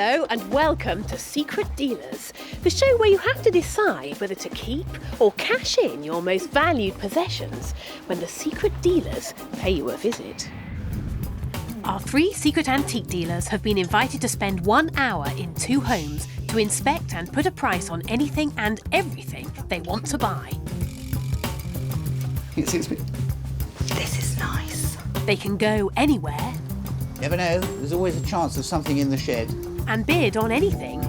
Hello and welcome to Secret Dealers, the show where you have to decide whether to keep or cash in your most valued possessions when the secret dealers pay you a visit. Our 3 secret antique dealers have been invited to spend 1 hour in 2 homes to inspect and put a price on anything and everything they want to buy. Excuse me. This is nice. They can go anywhere. Never know, there's always a chance of something in the shed. And bid on anything.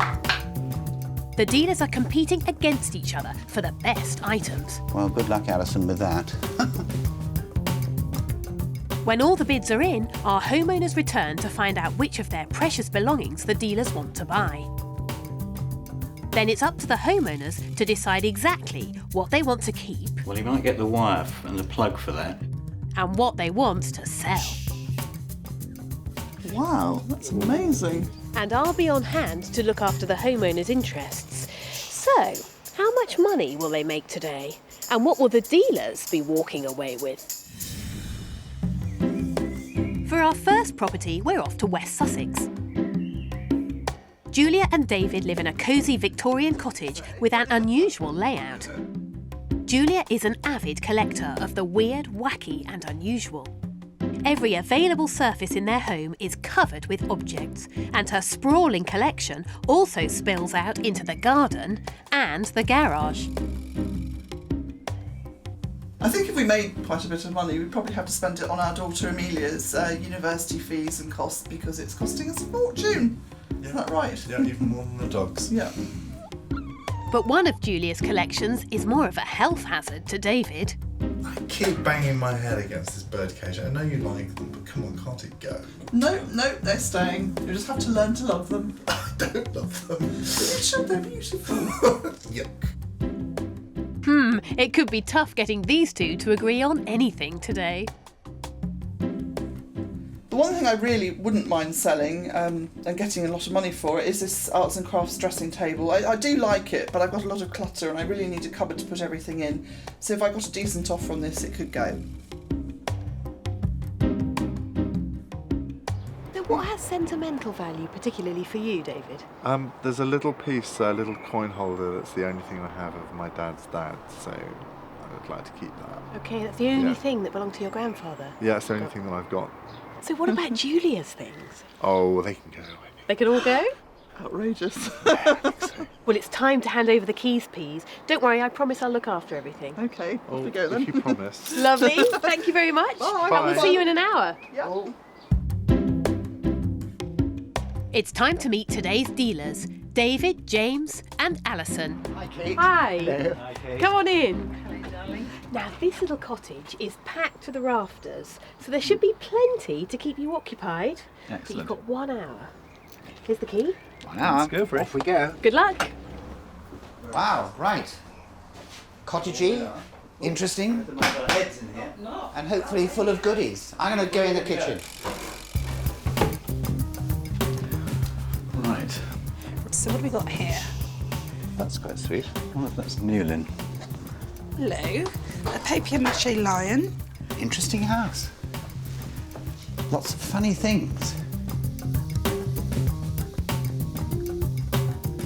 The dealers are competing against each other for the best items. Well, good luck, Alison, with that. When all the bids are in, our homeowners return to find out which of their precious belongings the dealers want to buy. Then it's up to the homeowners to decide exactly what they want to keep. Well, you might get the wire and the plug for that. And what they want to sell. Wow, that's amazing. And I'll be on hand to look after the homeowners' interests. So, how much money will they make today? And what will the dealers be walking away with? For our first property, we're off to West Sussex. Julia and David live in a cosy Victorian cottage with an unusual layout. Julia is an avid collector of the weird, wacky and unusual. Every available surface in their home is covered with objects, and her sprawling collection also spills out into the garden and the garage. I think if we made quite a bit of money, we'd probably have to spend it on our daughter Amelia's university fees and costs because it's costing us a fortune. Yeah. Isn't that right? Yeah, even more than the dogs. Yeah. But one of Julia's collections is more of a health hazard to David. I keep banging my head against this birdcage. I know you like them, but come on, can't it go? No, they're staying. You just have to learn to love them. I don't love them. You should, they're beautiful. Yuck. It could be tough getting these 2 to agree on anything today. The one thing I really wouldn't mind selling and getting a lot of money for it is this arts and crafts dressing table. I do like it, but I've got a lot of clutter and I really need a cupboard to put everything in. So if I got a decent offer on this, it could go. What has sentimental value, particularly for you, David? There's a little piece, a little coin holder that's the only thing I have of my dad's dad, so I would like to keep that. Okay, that's the only thing that belonged to your grandfather? Yeah, it's the only thing that I've got. So what about Julia's things? Oh, they can go. They can all go? Outrageous. Well, it's time to hand over the keys, please. Don't worry, I promise I'll look after everything. Okay, off we go then. If you promise. Lovely. Thank you very much. Bye. And we'll see you in an hour. Yeah. It's time to meet today's dealers, David, James and Alison. Hi, Kate. Hi. Hello. Hi, Kate. Come on in. Hello, darling. Now, this little cottage is packed to the rafters, so there should be plenty to keep you occupied. But Excellent. you've got 1 hour. Here's the key. 1 hour. Let's go for it. Off we go. Good luck. Wow, right. Cottagey, interesting, Heads in here. and hopefully full of goodies. I'm going to go in the kitchen. Right. So what have we got here? That's quite sweet. Oh, that's Newlyn. Hello. A papier-mâché lion. Interesting house. Lots of funny things.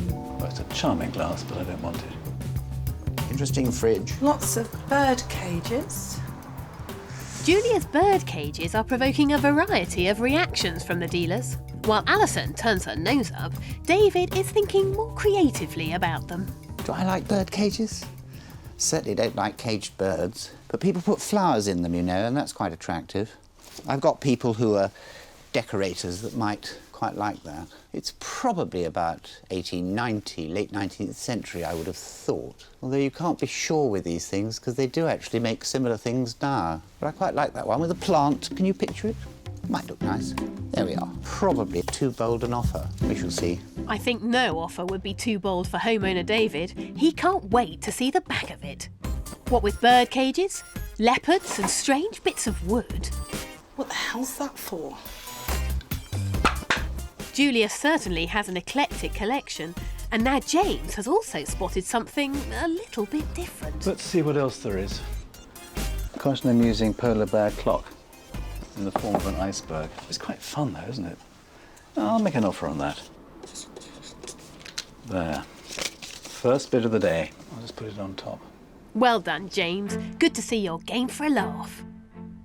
Well, it's a charming glass, but I don't want it. Interesting fridge. Lots of bird cages. Julia's bird cages are provoking a variety of reactions from the dealers. While Alison turns her nose up, David is thinking more creatively about them. Do I like bird cages? Certainly don't like caged birds, but people put flowers in them, you know, and that's quite attractive. I've got people who are decorators that might quite like that. It's probably about 1890, late 19th century, I would have thought. Although you can't be sure with these things because they do actually make similar things now. But I quite like that one with a plant. Can you picture it? Might look nice. There we are. Probably too bold an offer. We shall see. I think no offer would be too bold for homeowner David. He can't wait to see the back of it. What with bird cages, leopards and strange bits of wood. What the hell's that for? Julia certainly has an eclectic collection, and now James has also spotted something a little bit different. Let's see what else there is. Quite an amusing polar bear clock in the form of an iceberg. It's quite fun though, isn't it? I'll make an offer on that. There. First bid of the day. I'll just put it on top. Well done, James. Good to see you're game for a laugh.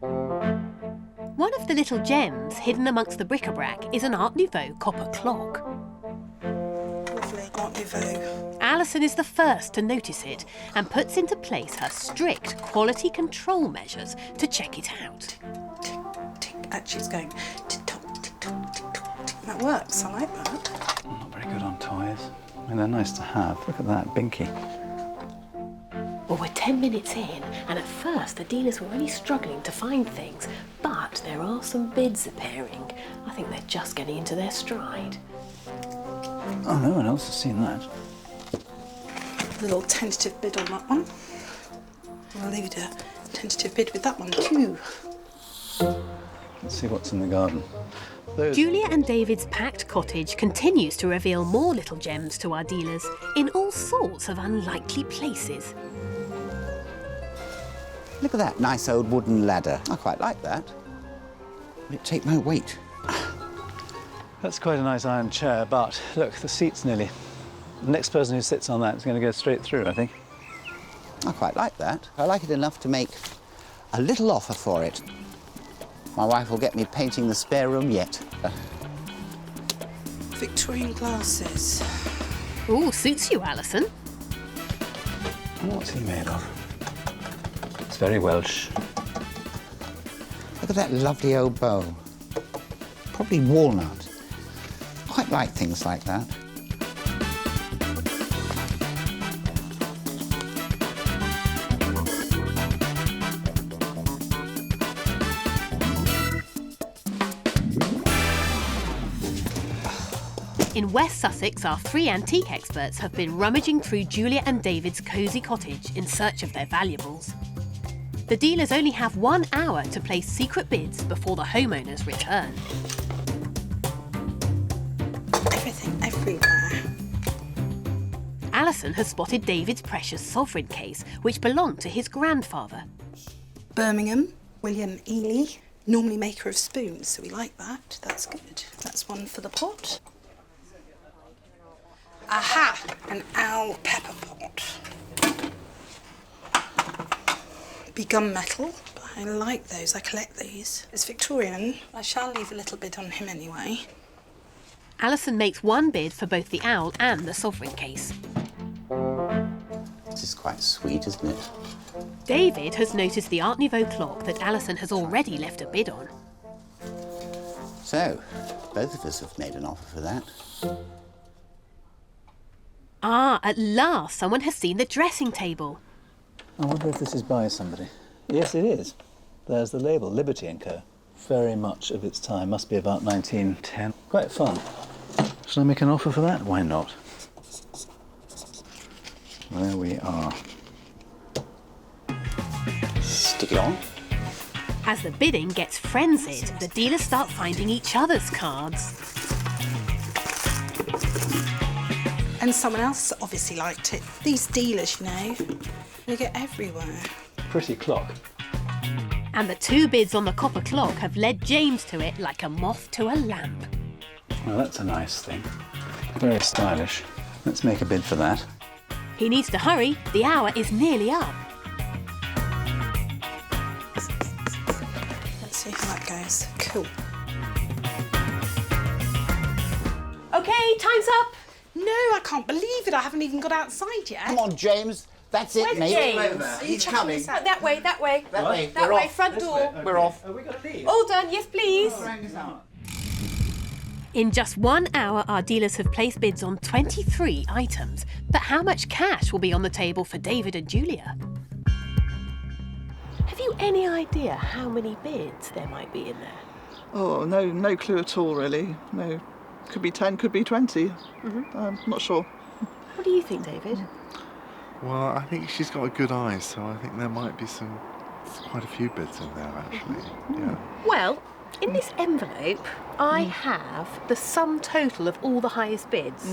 One of the little gems hidden amongst the bric-a-brac is an Art Nouveau copper clock. Lovely, Art Nouveau. Alison is the first to notice it and puts into place her strict quality control measures to check it out. Tick, tick. Actually, it's going tick-tock, tick-tock, tick-tock, tick. That works. I like that. I'm not very good on toys. I mean, they're nice to have. Look at that, Binky. Well, we're 10 minutes in, and at first the dealers were really struggling to find things, but there are some bids appearing. I think they're just getting into their stride. Oh, no one else has seen that. A little tentative bid on that one. I'll leave it a tentative bid with that one too. Let's see what's in the garden. Those... Julia and David's packed cottage continues to reveal more little gems to our dealers in all sorts of unlikely places. Look at that nice old wooden ladder. I quite like that. Will it take my weight? That's quite a nice iron chair, but look, the seat's nearly... The next person who sits on that is going to go straight through, I think. I quite like that. I like it enough to make a little offer for it. My wife will get me painting the spare room yet. Victorian glasses. Ooh, suits you, Alison. What's he made of? It's very Welsh. Look at that lovely old bowl. Probably walnut. Quite like things like that. In West Sussex, our three antique experts have been rummaging through Julia and David's cosy cottage in search of their valuables. The dealers only have 1 hour to place secret bids before the homeowners return. Everything everywhere. Alison has spotted David's precious sovereign case, which belonged to his grandfather. Birmingham, William Ely, normally maker of spoons, so we like that. That's good. That's one for the pot. Aha! An owl pepper pot. Be gunmetal, but I like those. I collect these. It's Victorian. I shall leave a little bit on him anyway. Alison makes one bid for both the owl and the sovereign case. This is quite sweet, isn't it? David has noticed the Art Nouveau clock that Alison has already left a bid on. So, both of us have made an offer for that. Ah, at last someone has seen the dressing table. I wonder if this is by somebody. Yes, it is. There's the label, Liberty & Co. Very much of its time. Must be about 1910. Quite fun. Shall I make an offer for that? Why not? There we are. Stick it on. As the bidding gets frenzied, the dealers start finding each other's cards. And someone else obviously liked it. These dealers, you know, they get everywhere. Pretty clock. And the two bids on the copper clock have led James to it like a moth to a lamp. Well, that's a nice thing. Very stylish. Let's make a bid for that. He needs to hurry, the hour is nearly up. Let's see how that goes. Cool. OK, time's up. No, I can't believe it. I haven't even got outside yet. Come on, James. That's it, Where's mate. James? He's coming. That way, that way. That way. That We're way, off. front door. We're off. Have we got to leave? All done, yes please. Oh. In just 1 hour, our dealers have placed bids on 23 items. But how much cash will be on the table for David and Julia? Have you any idea how many bids there might be in there? Oh, no clue at all, really. No. Could be 10, could be 20. Not sure. What do you think, David? Well, I think she's got a good eye, so I think there might be quite a few bids in there, actually. Yeah. Well, in this envelope, I have the sum total of all the highest bids.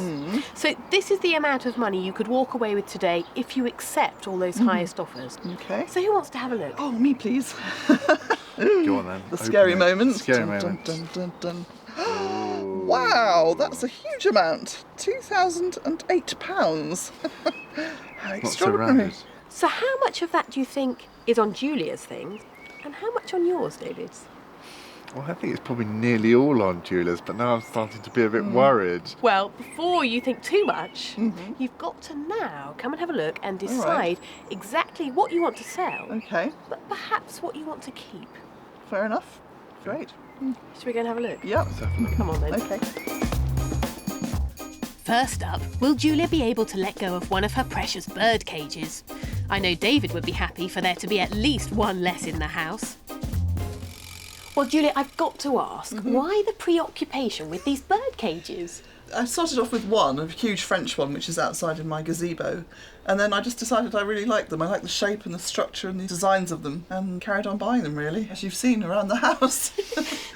So this is the amount of money you could walk away with today if you accept all those highest offers. Okay. So who wants to have a look? Oh, me, please. Go on then. The scary Open it. moment. Scary Dun, moment. dun, dun, dun, dun. Wow! Wow, that's a huge amount. £2,008. How extraordinary. rounded. So how much of that do you think is on Julia's things and how much on yours, David? Well, I think it's probably nearly all on Julia's, but now I'm starting to be a bit worried. Well, before you think too much, you've got to now come and have a look and decide exactly what you want to sell, Okay, but perhaps what you want to keep. fair enough. Great. Should we go and have a look? Yep. Come on then. Okay. First up, will Julia be able to let go of one of her precious bird cages? I know David would be happy for there to be at least one less in the house. Well, Julia, I've got to ask, why the preoccupation with these bird cages? I started off with one, a huge French one, which is outside in my gazebo. And then I just decided I really liked them. I like the shape and the structure and the designs of them, and carried on buying them, really, as you've seen around the house.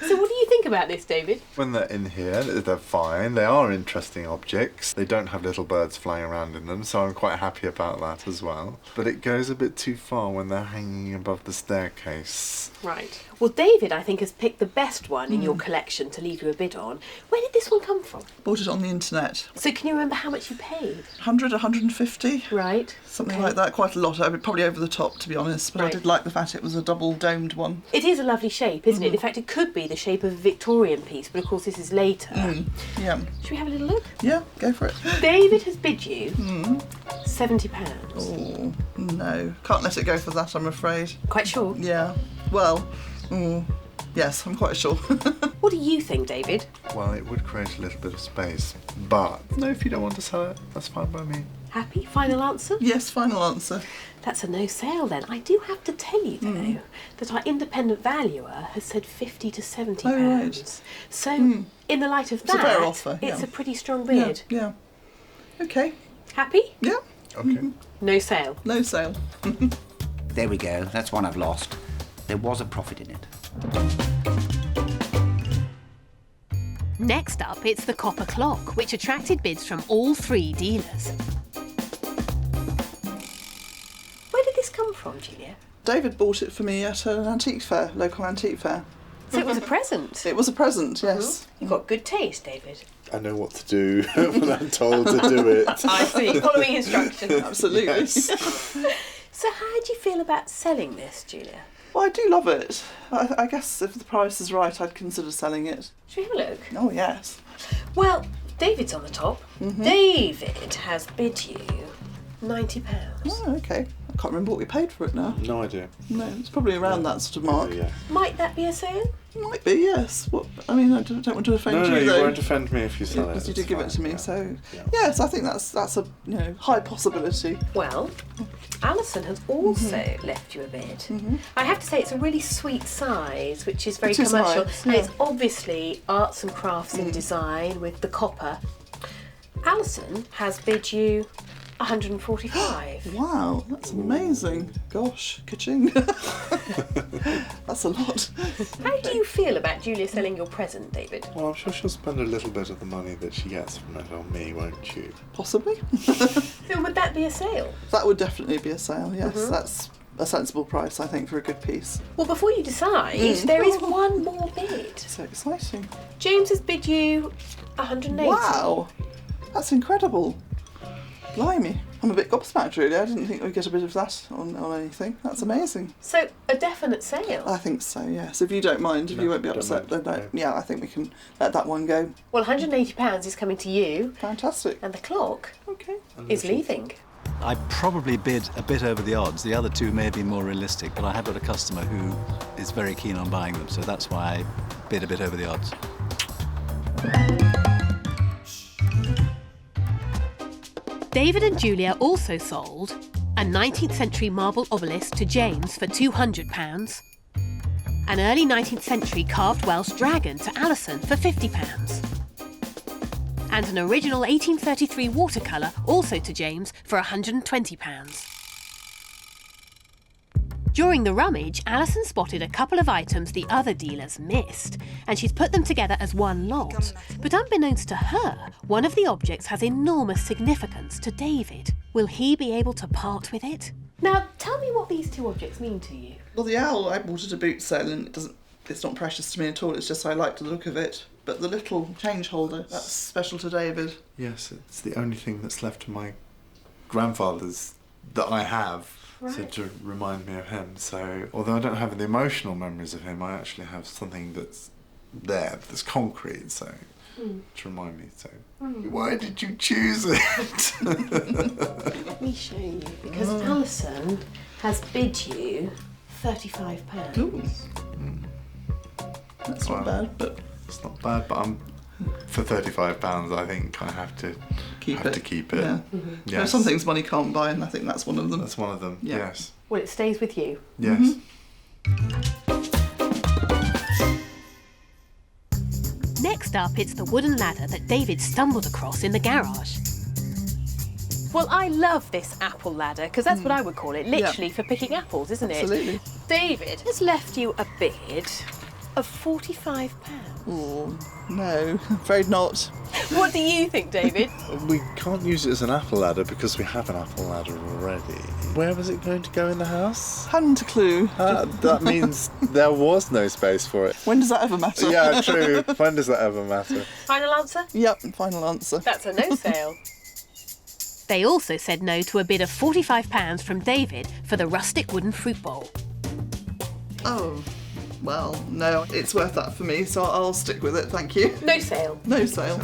So what do you think about this, David? When they're in here, they're fine. They are interesting objects. They don't have little birds flying around in them, so I'm quite happy about that as well. But it goes a bit too far when they're hanging above the staircase. Right. Well, David, I think, has picked the best one in your collection to leave you a bid on. Where did this one come from? Bought it on the internet. So can you remember how much you paid? 100, 150, Right. something okay. like that. Quite a lot. Probably over the top, to be honest. But I Right. did like the fact it was a double domed one. It is a lovely shape, isn't it? In fact, it could be the shape of a Victorian piece, but of course this is later. Yeah. Should we have a little look? Yeah, go for it. David has bid you £70. Oh, no. Can't let it go for that, I'm afraid. Quite sure? Yeah. Well, yes, I'm quite sure. What do you think, David? Well, it would create a little bit of space, but no, if you don't want to sell it, that's fine by me. Happy? Final answer? Yes, final answer. That's a no sale then. I do have to tell you though that our independent valuer has said £50 to £70. Oh, right. So in the light of It's a that, fair offer, it's yeah. a pretty strong Yeah, bid. yeah. Okay. Happy? Yeah, Okay. No sale. no sale. There we go, that's one I've lost. There was a profit in it. Next up, it's the copper clock, which attracted bids from all three dealers. Where did this come from, Julia? David bought it for me at an antique fair, local antique fair. So it was a present. It was a present, yes. You've got good taste, David. I know what to do when I'm told to do it. I see. Following instructions. Absolutely. Yes. So how do you feel about selling this, Julia? Well, I do love it. I guess if the price is right, I'd consider selling it. Should we have a look? Oh, yes. Well, David's on the top. David has bid you £90. Oh, okay. I can't remember what we paid for it now. No idea. No, it's probably around that sort of mark. Yeah. Might that be a sale? Might be, yes. What? I mean, I don't want to offend No, you, you though. won't offend me if you sell it. Because you did it's give it fine, to me, yeah. so Yeah. yes, I think that's a high possibility. Well, Alison has also left you a bid. I have to say it's a really sweet size, which is very It is commercial. nice, And yeah. it's obviously arts and crafts and design with the copper. Alison has bid you 145. Wow, that's amazing. Gosh, ka-ching. That's a lot. How do you feel about Julia selling your present, David? Well, I'm sure she'll spend a little bit of the money that she gets from it on me, won't you? Possibly. So would that be a sale? That would definitely be a sale, yes. That's a sensible price, I think, for a good piece. Well, before you decide, there is one more bid. So exciting. James has bid you 180. Wow, that's incredible. Blimey. I'm a bit gobsmacked, really. I didn't think we'd get a bit of that on anything. That's amazing. So a definite sale. I think so, yes. If you don't mind, if you won't be don't upset, mind, then no. yeah, I think we can let that one go. Well, £180 is coming to you, Fantastic. and the clock Okay. is leaving. I probably bid a bit over the odds. The other two may be more realistic, but I have got a customer who is very keen on buying them, so that's why I bid a bit over the odds. David and Julia also sold a 19th century marble obelisk to James for £200, an early 19th century carved Welsh dragon to Alison for £50, and an original 1833 watercolour also to James for £120. During the rummage, Alison spotted a couple of items the other dealers missed, and she's put them together as one lot. But unbeknownst to her, one of the objects has enormous significance to David. Will he be able to part with it? Now, tell me what these two objects mean to you. Well, the owl I bought at a boot sale, and it doesn't It's not precious to me at all, it's just I like the look of it. But the little change holder, that's special to David. Yes, it's the only thing that's left of my grandfather's that I have. Right. So to remind me of him. So although I don't have the emotional memories of him, I actually have something that's there, that's concrete, so to remind me. So why did you choose it? Let me show you, because Alison has bid you £35. Ooh. That's not bad, but It's not bad, but for £35 I think I have to keep it. Yeah. Yes. There are some things money can't buy, and I think that's one of them. That's one of them, Yeah. yes. Well, it stays with you. Yes. Next up, it's the wooden ladder that David stumbled across in the garage. Well, I love this apple ladder, because that's what I would call it, literally for picking apples, isn't it? Absolutely. David has left you a bid of £45. Oh, no, I'm afraid not. What do you think, David? We can't use it as an apple ladder because we have an apple ladder already. Where was it going to go in the house? Hadn't a clue. That means there was no space for it. When does that ever matter? Yeah, true. When does that ever matter? Final answer? Yep, final answer. That's a no sale. They also said no to a bid of £45 from David for the rustic wooden fruit bowl. Oh, well, no, it's worth that for me, so I'll stick with it, thank you. No sale. No sale.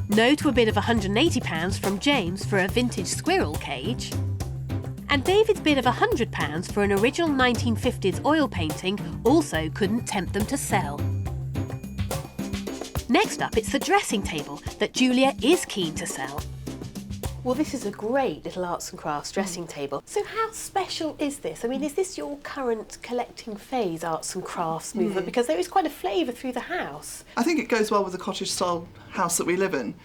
No to a bid of £180 from James for a vintage squirrel cage. And David's bid of £100 for an original 1950s oil painting also couldn't tempt them to sell. Next up, it's the dressing table that Julia is keen to sell. Well, this is a great little arts and crafts dressing table. So how special is this? I mean, is this your current collecting phase, arts and crafts movement? Because there is quite a flavour through the house. I think it goes well with the cottage-style house that we live in.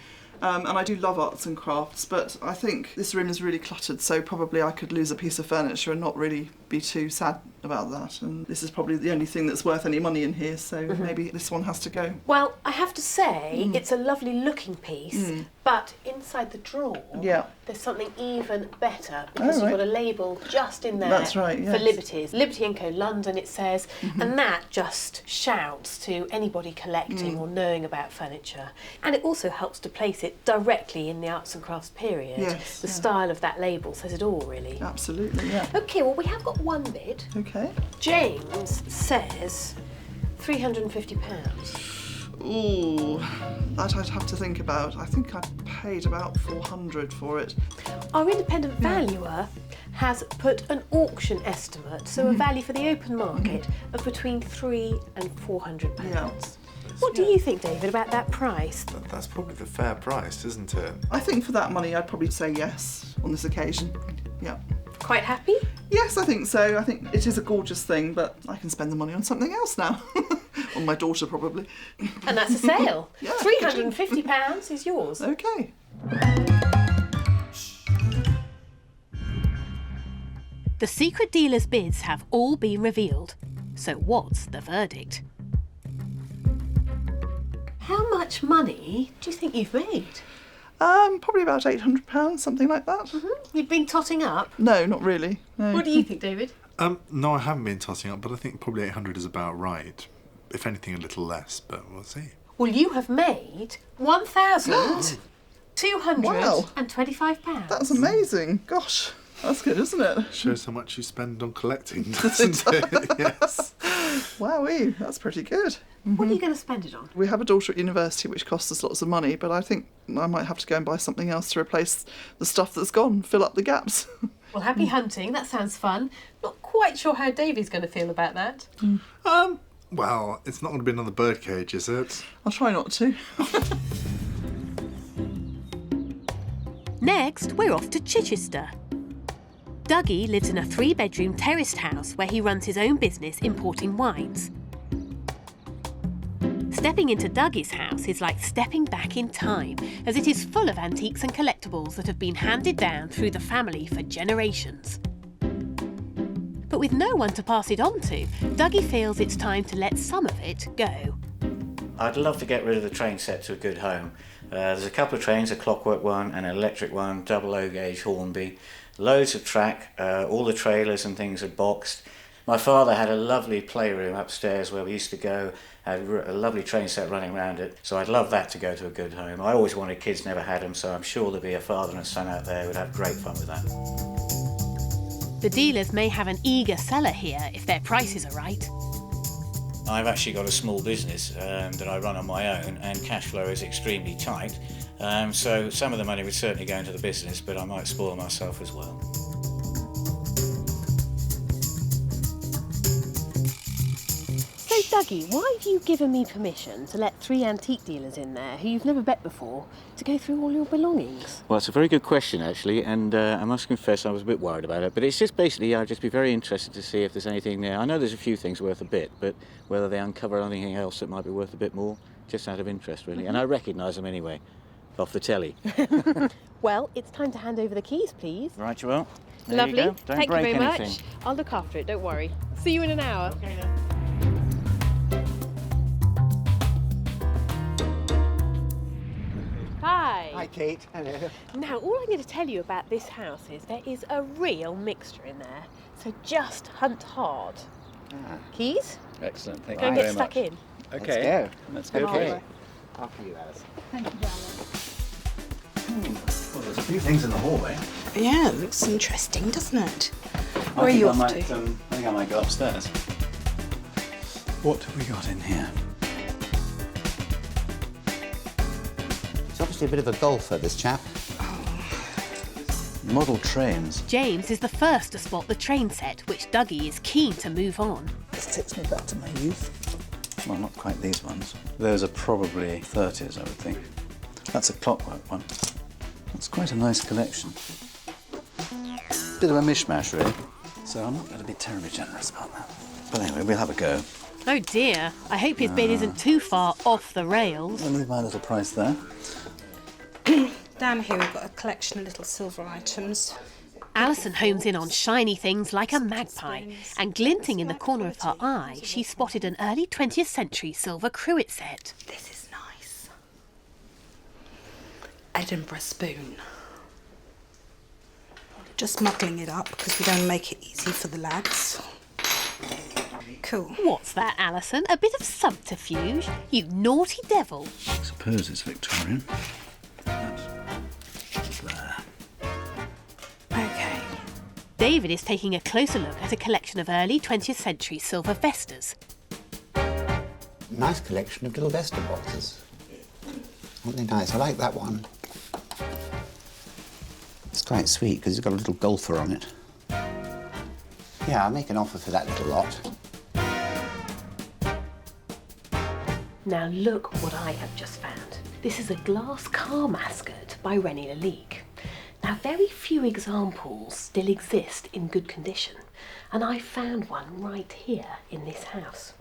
And I do love arts and crafts, but I think this room is really cluttered, so probably I could lose a piece of furniture and not really be too sad about that. And this is probably the only thing that's worth any money in here, so maybe this one has to go. Well, I have to say, it's a lovely looking piece, but inside the drawer, there's something even better, because you've got a label just in there. That's right, for yes. Liberties. Liberty & Co London, it says, and that just shouts to anybody collecting or knowing about furniture. And it also helps to place it directly in the arts and crafts period. Yes, the yeah. style of that label says it all, really. Absolutely, yeah. Okay, well, we have got one bid. Okay. James says £350. Ooh, that I'd have to think about. I think I paid about £400 for it. Our independent valuer has put an auction estimate, so a value for the open market of between £300 and £400. Yeah. What do you think, David, about that price? That's probably the fair price, isn't it? I think for that money I'd probably say yes on this occasion. Yeah. Quite happy? Yes, I think so. I think it is a gorgeous thing, but I can spend the money on something else now. On my daughter, probably. And that's a sale. Yeah. £350 is yours. Okay. The secret dealer's bids have all been revealed. So what's the verdict? How much money do you think you've made? Probably about £800, something like that. You've been totting up? No, not really. No. What do you think, David? No, I haven't been tossing up, but I think probably 800 is about right. If anything, a little less, but we'll see. Well, you have made £1,225. That's amazing. Gosh, that's good, isn't it? Shows how much you spend on collecting, doesn't it? Yes. Wowee, that's pretty good. What are you going to spend it on? We have a daughter at university which costs us lots of money, but I think I might have to go and buy something else to replace the stuff that's gone, fill up the gaps. Well, happy hunting. That sounds fun. Not quite sure how Davey's going to feel about that. Well, it's not going to be another birdcage, is it? I'll try not to. Next, we're off to Chichester. Douggee lives in a 3-bedroom terraced house where he runs his own business importing wines. Stepping into Douggee's house is like stepping back in time, as it is full of antiques and collectibles that have been handed down through the family for generations. But with no one to pass it on to, Douggee feels it's time to let some of it go. I'd love to get rid of the train set to a good home. There's a couple of trains, a clockwork one and an electric one, double O gauge Hornby. Loads of track, all the trailers and things are boxed. My father had a lovely playroom upstairs where we used to go, had a lovely train set running around it, so I'd love that to go to a good home. I always wanted kids, never had them, so I'm sure there'd be a father and a son out there who would have great fun with that. The dealers may have an eager seller here if their prices are right. I've actually got a small business that I run on my own, and cash flow is extremely tight, so some of the money would certainly go into the business, but I might spoil myself as well. So Dougie, why have you given me permission to let 3 antique dealers in there who you've never met before to go through all your belongings? Well, it's a very good question, actually, and I must confess I was a bit worried about it, but it's just basically I'd just be very interested to see if there's anything there. I know there's a few things worth a bit, but whether they uncover anything else that might be worth a bit more, just out of interest, really. And I recognise them anyway, off the telly. Well, it's time to hand over the keys, please. Right, you will. There Lovely. You go. Don't Thank you break very anything. much. I'll look after it, don't worry. See you in an hour. Okay, then. Hi. Hi, Kate. Hello. Now, all I'm going to tell you about this house is there is a real mixture in there, so just hunt hard. Keys? Excellent, thank Go you and very get much. stuck in. Okay, let's go. Okay. After you, Alice. Well, there's a few things in the hallway. Yeah, it looks interesting, doesn't it? Where are you off to? I think I might go upstairs. What have we got in here? He's obviously a bit of a golfer, this chap. Model trains. James is the first to spot the train set, which Dougie is keen to move on. This takes me back to my youth. Well, not quite these ones. Those are probably 30s, I would think. That's a clockwork one. That's quite a nice collection. Bit of a mishmash, really. So I'm not going to be terribly generous about that. But anyway, we'll have a go. Oh dear, I hope his bid isn't too far off the rails. I'll leave my little price there. Down here we've got a collection of little silver items. Alison homes in on shiny things like a magpie, and glinting in the corner of her eye, she spotted an early 20th century silver cruet set. This is nice. Edinburgh spoon. Just muddling it up because we don't make it easy for the lads. Cool. What's that, Alison? A bit of subterfuge? You naughty devil. I suppose it's Victorian. That's there. Okay. David is taking a closer look at a collection of early 20th century silver vestas. Nice collection of little Vesta boxes. Aren't they nice? I like that one. It's quite sweet because it's got a little golfer on it. Yeah, I'll make an offer for that little lot. Now look what I have just found. This is a glass car mascot by Rennie Lalique. Now very few examples still exist in good condition, and I found one right here in this house.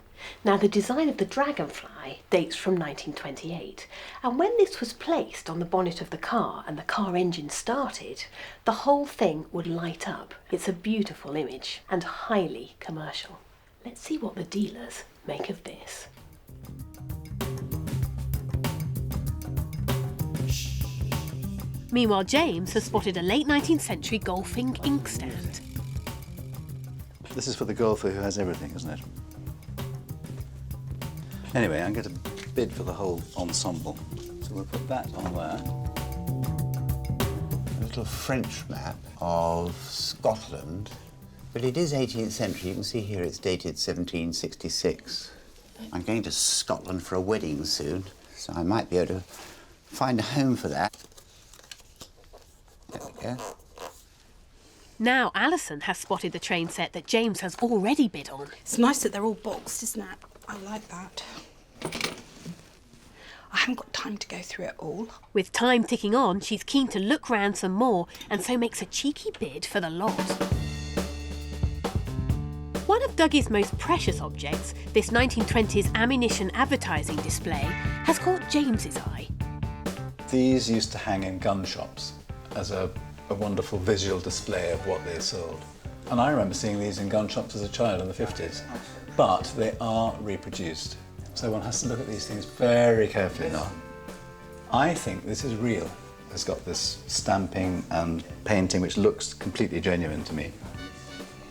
Now the design of the dragonfly dates from 1928, and when this was placed on the bonnet of the car and the car engine started, the whole thing would light up. It's a beautiful image and highly commercial. Let's see what the dealers make of this. Meanwhile, James has spotted a late 19th century golfing inkstand. This is for the golfer who has everything, isn't it? Anyway, I'm going to bid for the whole ensemble. So we'll put that on there. A little French map of Scotland, but it is 18th century. You can see here it's dated 1766. I'm going to Scotland for a wedding soon, so I might be able to find a home for that. There we go. Now Alison has spotted the train set that James has already bid on. It's nice that they're all boxed, isn't it? I like that. I haven't got time to go through it all. With time ticking on, she's keen to look round some more and so makes a cheeky bid for the lot. One of Dougie's most precious objects, this 1920s ammunition advertising display, has caught James's eye. These used to hang in gun shops as a wonderful visual display of what they sold. And I remember seeing these in gun shops as a child in the 50s. But they are reproduced. So one has to look at these things very carefully now. I think this is real. It's got this stamping and painting which looks completely genuine to me.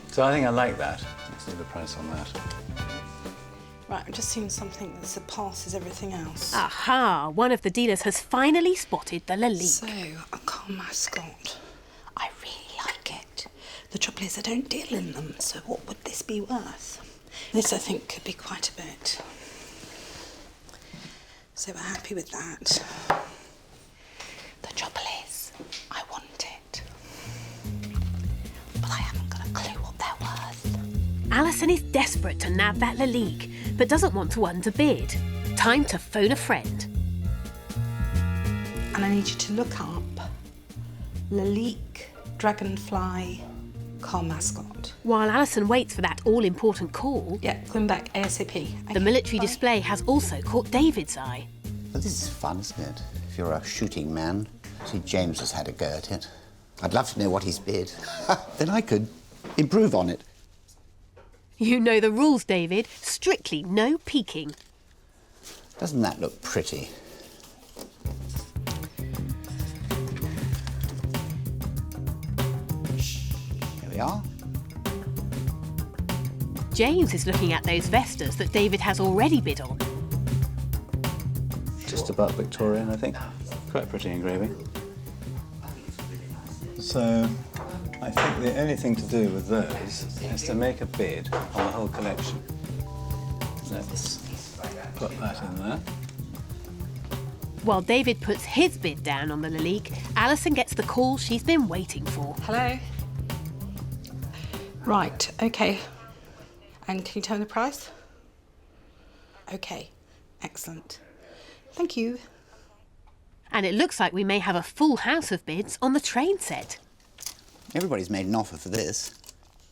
So I think I like that. See the price on that. Right, I've just seen something that surpasses everything else. Aha! One of the dealers has finally spotted the Lalique. So, a car mascot. I really like it. The trouble is I don't deal in them, so what would this be worth? This, I think, could be quite a bit. So we're happy with that. The trouble is, I want it. But I haven't got a clue what they're worth. Alison is desperate to nab that Lalique, but doesn't want to underbid. Time to phone a friend. And I need you to look up Lalique Dragonfly car mascot. While Alison waits for that all-important call, Yeah, coming back ASAP. the military display has also caught David's eye. But this is fun, isn't it? If you're a shooting man. See, James has had a go at it. I'd love to know what he's bid. Then I could improve on it. You know the rules, David. Strictly no peeking. Doesn't that look pretty? Here we are. James is looking at those Vestas that David has already bid on. Just about Victorian, I think. Quite pretty engraving. So, I think the only thing to do with those is to make a bid on the whole collection. Let's put that in there. While David puts his bid down on the Lalique, Alison gets the call she's been waiting for. Hello? Right, okay. And can you tell me the price? Okay, excellent. Thank you. And it looks like we may have a full house of bids on the train set. Everybody's made an offer for this.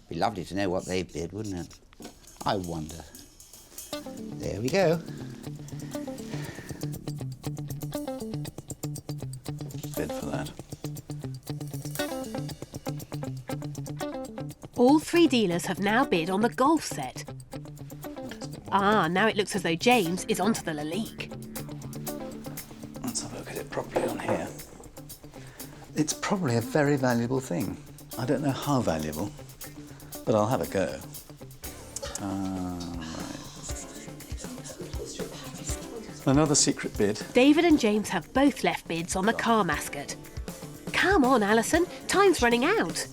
Be lovely to know what they bid, wouldn't it? I wonder. There we go. Bid for that. All three dealers have now bid on the golf set. Ah, now it looks as though James is onto the Lalique. Let's have a look at it properly on here. It's probably a very valuable thing. I don't know how valuable, but I'll have a go. Right. Another secret bid. David and James have both left bids on the car mascot. Come on, Alison, time's running out.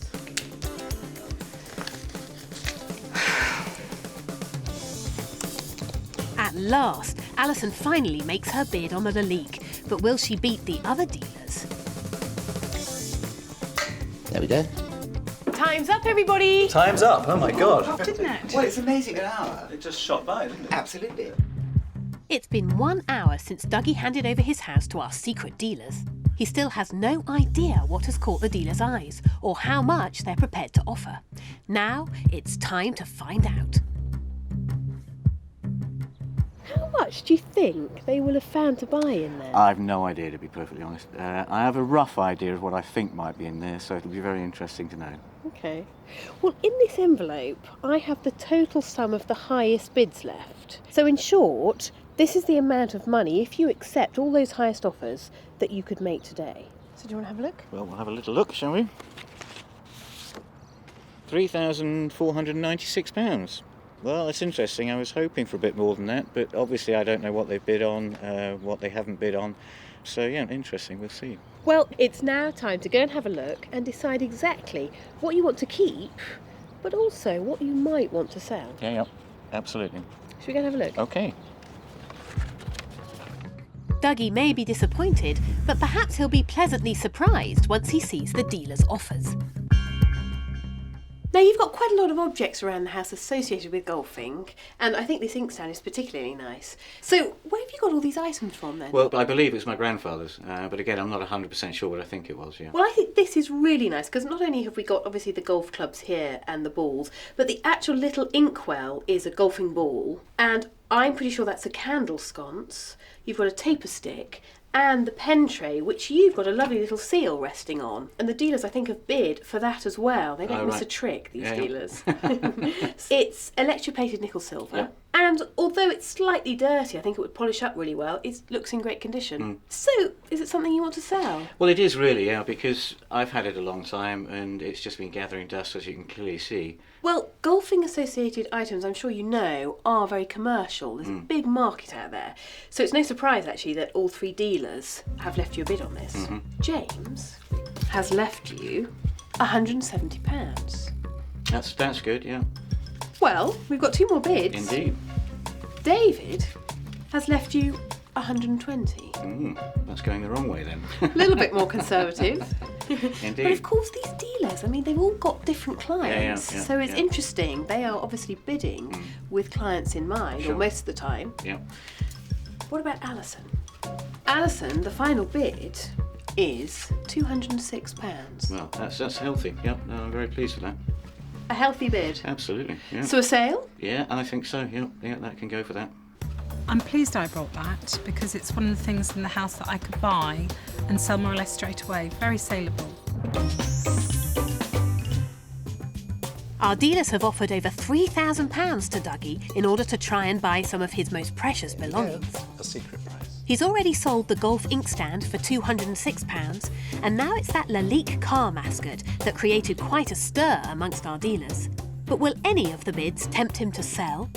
At last, Alison finally makes her bid on the Lalique, but will she beat the other dealers? There we go. Time's up, everybody! Time's up, oh my God. Didn't it? Well, it's amazing, an hour. It just shot by, didn't it? Absolutely. It's been 1 hour since Dougie handed over his house to our secret dealers. He still has no idea what has caught the dealers' eyes or how much they're prepared to offer. Now it's time to find out. How much do you think they will have found to buy in there? I've no idea, to be perfectly honest. I have a rough idea of what I think might be in there, so it'll be very interesting to know. Okay. Well, in this envelope, I have the total sum of the highest bids left. So in short, this is the amount of money, if you accept all those highest offers, that you could make today. So do you want to have a look? Well, we'll have a little look, shall we? £3,496. Well, that's interesting. I was hoping for a bit more than that, but obviously I don't know what they've bid on, what they haven't bid on. So, yeah, interesting. We'll see. Well, it's now time to go and have a look and decide exactly what you want to keep, but also what you might want to sell. Yeah, absolutely. Should we go and have a look? Okay. Dougie may be disappointed, but perhaps he'll be pleasantly surprised once he sees the dealer's offers. Now, you've got quite a lot of objects around the house associated with golfing, and I think this inkstand is particularly nice. So, where have you got all these items from then? Well, I believe it's my grandfather's, but again, I'm not 100% sure, but I think it was, yeah. Well, I think this is really nice, because not only have we got, obviously, the golf clubs here and the balls, but the actual little inkwell is a golfing ball, and I'm pretty sure that's a candle sconce. You've got a taper stick, and the pen tray, which you've got a lovely little seal resting on. And the dealers, I think, have bid for that as well. They don't miss a trick, these dealers. It's electroplated nickel silver. Yeah. And although it's slightly dirty, I think it would polish up really well. It looks in great condition. So, is it something you want to sell? Well, it is really, yeah, because I've had it a long time and it's just been gathering dust, as you can clearly see. Well, golfing associated items, I'm sure you know, are very commercial. There's a big market out there. So it's no surprise, actually, that all 3 dealers have left you a bid on this. James has left you £170. That's good, yeah. Well, we've got 2 more bids. Indeed. David has left you 120. That's going the wrong way then. A little bit more conservative. Indeed. But of course, these dealers, I mean, they've all got different clients. Yeah, so it's yeah. interesting. They are obviously bidding with clients in mind, Sure. or most of the time. Yeah. What about Alison? Alison, the final bid is £206. Well, that's healthy. Yeah, no, I'm very pleased with that. A healthy bid. Absolutely, yeah. So a sale? Yeah, I think so, yeah, that can go for that. I'm pleased I brought that because it's one of the things in the house that I could buy and sell more or less straight away. Very saleable. Our dealers have offered over £3,000 to Douggee in order to try and buy some of his most precious belongings. A secret price. He's already sold the golf inkstand for £206, and now it's that Lalique car mascot that created quite a stir amongst our dealers. But will any of the bids tempt him to sell?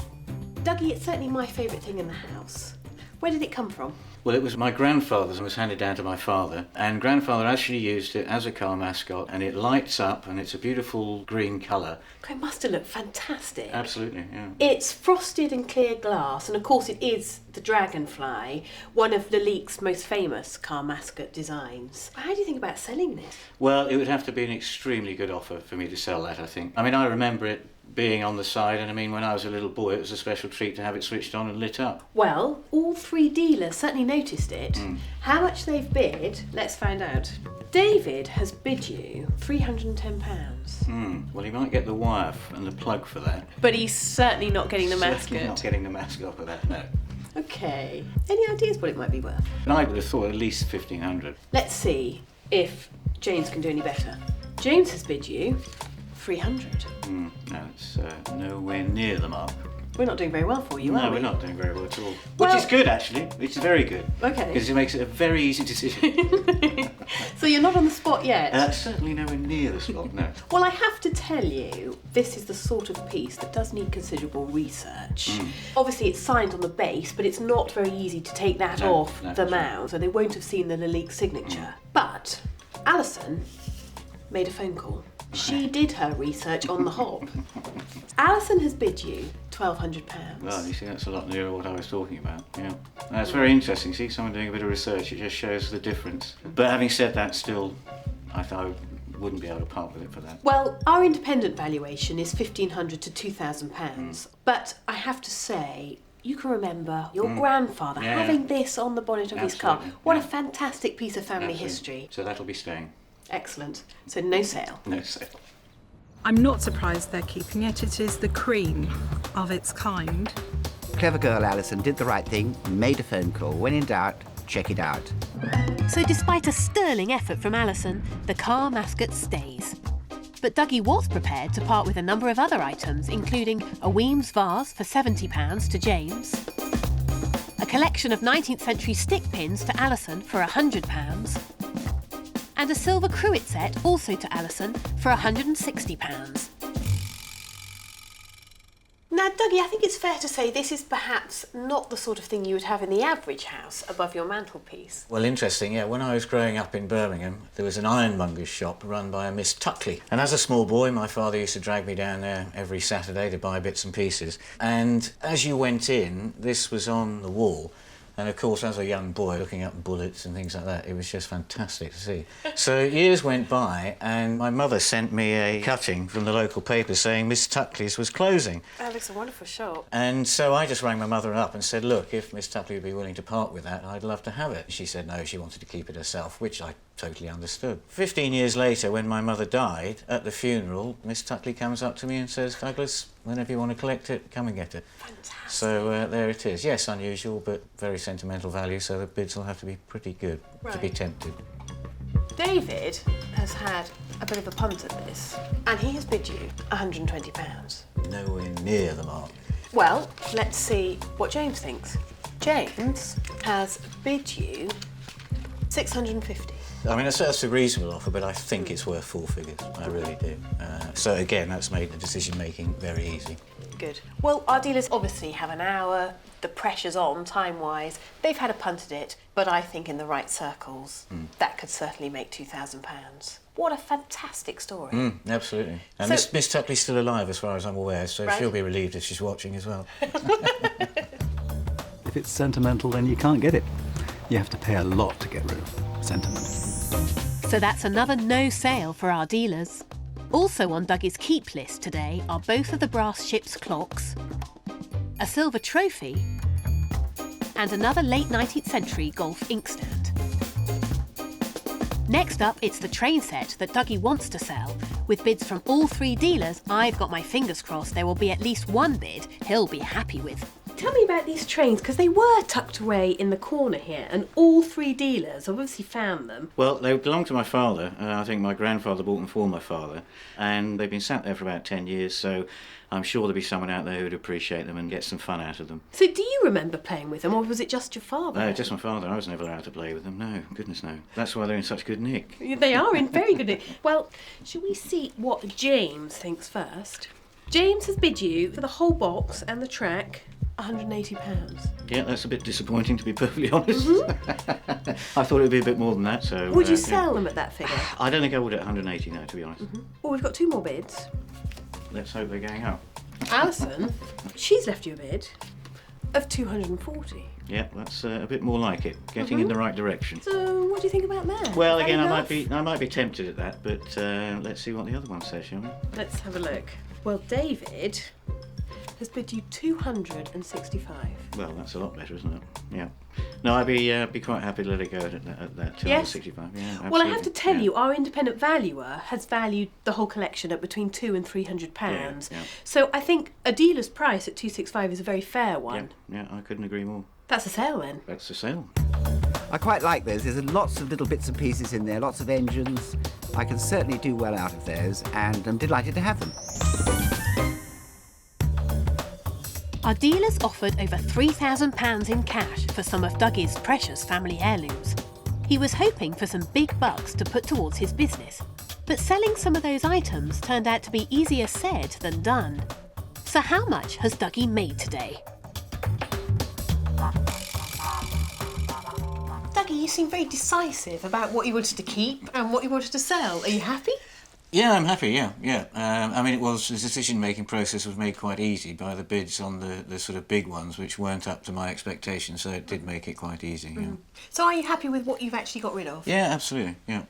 Douggee, it's certainly my favourite thing in the house. Where did it come from? Well, it was my grandfather's and was handed down to my father. And grandfather actually used it as a car mascot, and it lights up and it's a beautiful green colour. It must have looked fantastic. Absolutely, yeah. It's frosted and clear glass, and of course it is the dragonfly, one of Lalique's most famous car mascot designs. How do you think about selling this? Well, it would have to be an extremely good offer for me to sell that, I think. I mean, I remember it being on the side, and I mean, when I was a little boy, it was a special treat to have it switched on and lit up. Well, all 3 dealers certainly noticed it. How much they've bid, let's find out. David has bid you £310. Well, he might get the wire and the plug for that. But he's certainly not getting the Certainly mascot. not getting the mascot for that, no. Okay. Any ideas what it might be worth? And I would have thought at least 1,500. Let's see if James can do any better. James has bid you £300. No, it's nowhere near the mark. We're not doing very well for you, are No, we? we're not doing very well at all. Well- Which is good, actually. It's very good. Okay. Because it makes it a very easy decision. So you're not on the spot yet? Certainly nowhere near the spot, no. Well, I have to tell you, this is the sort of piece that does need considerable research. Obviously, it's signed on the base, but it's not very easy to take that No, off no, the sure. mount, so they won't have seen the Lalique signature. But Alison made a phone call. She did her research on the hob. Alison has bid you £1,200. Well, you see, that's a lot nearer what I was talking about, yeah. That's very interesting. See, someone doing a bit of research, it just shows the difference. But having said that, still, I thought I wouldn't be able to part with it for that. Well, our independent valuation is £1,500 to £2,000. But I have to say, you can remember your grandfather Yeah. having this on the bonnet of his car. Absolutely, What yeah. a fantastic piece of family Absolutely. history. So that'll be staying. Excellent. So no sale. No sale. I'm not surprised they're keeping it. It is the cream of its kind. Clever girl Alison did the right thing, made a phone call. When in doubt, check it out. So despite a sterling effort from Alison, the car mascot stays. But Douggee was prepared to part with a number of other items, including a Weems vase for £70 to James, a collection of 19th century stick pins to Alison for £100, and a silver cruet set also to Alison for £160. Now, Douggee, I think it's fair to say this is perhaps not the sort of thing you would have in the average house above your mantelpiece. Well, interesting, yeah. When I was growing up in Birmingham, there was an ironmonger's shop run by a Miss Tuckley. And as a small boy, my father used to drag me down there every Saturday to buy bits and pieces. And as you went in, this was on the wall. And of course, as a young boy, looking up bullets and things like that, it was just fantastic to see. So years went by, and my mother sent me a cutting from the local paper saying Miss Tuckley's was closing. That looks a wonderful shop. And so I just rang my mother up and said, look, if Miss Tuckley would be willing to part with that, I'd love to have it. She said no, she wanted to keep it herself, which I totally understood. 15 years later, when my mother died, at the funeral, Miss Tuckley comes up to me and says, Douglas, whenever you want to collect it, come and get it. Fantastic. So there it is. Yes, unusual, but very sentimental value, so the bids will have to be pretty good to be Right. tempted. David has had a bit of a punt at this, and he has bid you £120. Nowhere near the mark. Well, let's see what James thinks. James has bid you 650. I mean, that's a reasonable offer, but I think it's worth full figures. I really do. So again, that's made the decision-making very easy. Good. Well, our dealers obviously have an hour. The pressure's on, time-wise. They've had a punt at it, but I think in the right circles, that could certainly make £2,000. What a fantastic story. Absolutely. And So- Miss Tuckley's still alive, as far as I'm aware, so Right. she'll be relieved if she's watching as well. If it's sentimental, then you can't get it. You have to pay a lot to get rid of sentiment. So that's another no sale for our dealers. Also on Douggee's keep list today are both of the brass ship's clocks, a silver trophy, and another late 19th century golf inkstand. Next up, it's the train set that Douggee wants to sell. With bids from all three dealers, I've got my fingers crossed there will be at least one bid he'll be happy with. Tell me about these trains, because they were tucked away in the corner here, and all three dealers obviously found them. Well, they belong to my father. I think my grandfather bought them for my father, and they've been sat there for about 10 years, so I'm sure there'll be someone out there who'd appreciate them and get some fun out of them. So do you remember playing with them, or was it just your father? Just my father. I was never allowed to play with them. No, goodness no. That's why they're in such good nick. They are in very good nick. Well, shall we see what James thinks first? James has bid you for the whole box and the track £180. Yeah, that's a bit disappointing, to be perfectly honest. I thought it would be a bit more than that, so... Would you yeah. sell them at that figure? I don't think I would at 180 now, to be honest. Well, we've got two more bids. Let's hope they're going up. Alison, she's left you a bid of 240. Yeah, that's a bit more like it. Getting in the right direction. So what do you think about that? Well, Is that again, enough? I might be tempted at that, but let's see what the other one says, shall we? Let's have a look. Well, David has bid you 265. Well, that's a lot better, isn't it? Yeah. No, I'd be quite happy to let it go at that 265. Yeah, absolutely. Well, I have to tell Yeah. you, our independent valuer has valued the whole collection at between £200 and £300. Yeah. So I think a dealer's price at 265 is a very fair one. Yeah, I couldn't agree more. That's a sale then. That's a sale. I quite like those. There's lots of little bits and pieces in there, lots of engines. I can certainly do well out of those, and I'm delighted to have them. Our dealers offered over £3,000 in cash for some of Douggee's precious family heirlooms. He was hoping for some big bucks to put towards his business, but selling some of those items turned out to be easier said than done. So how much has Douggee made today? Douggee, you seem very decisive about what you wanted to keep and what you wanted to sell. Are you happy? Yeah, I'm happy, yeah. I mean, the decision-making process was made quite easy by the bids on the sort of big ones, which weren't up to my expectations, so it did make it quite easy, yeah. So are you happy with what you've actually got rid of? Yeah, absolutely, yeah.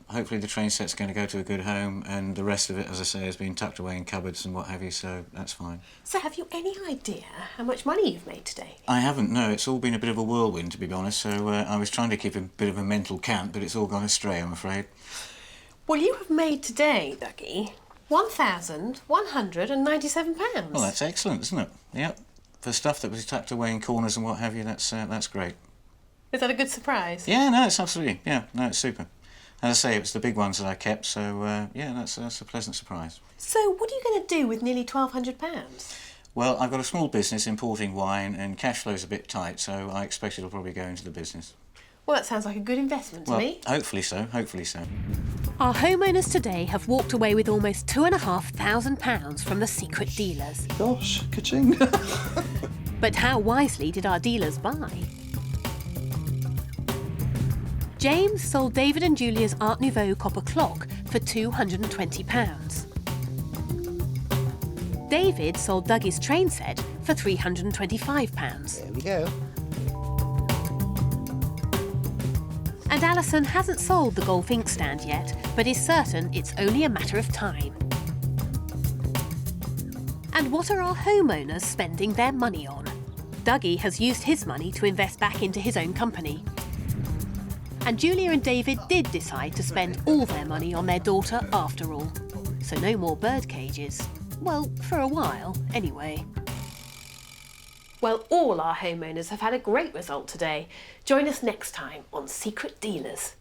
Hopefully the train set's going to go to a good home, and the rest of it, as I say, has been tucked away in cupboards and what have you, so that's fine. So have you any idea how much money you've made today? I haven't, no. It's all been a bit of a whirlwind, to be honest, so I was trying to keep a bit of a mental count, but it's all gone astray, I'm afraid. Well, you have made today, Douggee, £1,197. Well, that's excellent, isn't it? Yep. For stuff that was tucked away in corners and what have you, that's great. Is that a good surprise? Yeah, no, it's absolutely, it's super. As I say, it was the big ones that I kept, so that's a pleasant surprise. So what are you going to do with nearly £1,200? Well, I've got a small business importing wine, and cash flow's a bit tight, so I expect it'll probably go into the business. Well, that sounds like a good investment to me. Hopefully so. Our homeowners today have walked away with almost £2,500 from the secret dealers. Gosh, ka-ching. But how wisely did our dealers buy? James sold David and Julia's Art Nouveau copper clock for £220. David sold Douggee's train set for £325. There we go. And Alison hasn't sold the golf inkstand yet, but is certain it's only a matter of time. And what are our homeowners spending their money on? Douggee has used his money to invest back into his own company. And Julia and David did decide to spend all their money on their daughter after all. So no more bird cages. Well, for a while, anyway. Well, all our homeowners have had a great result today. Join us next time on Secret Dealers.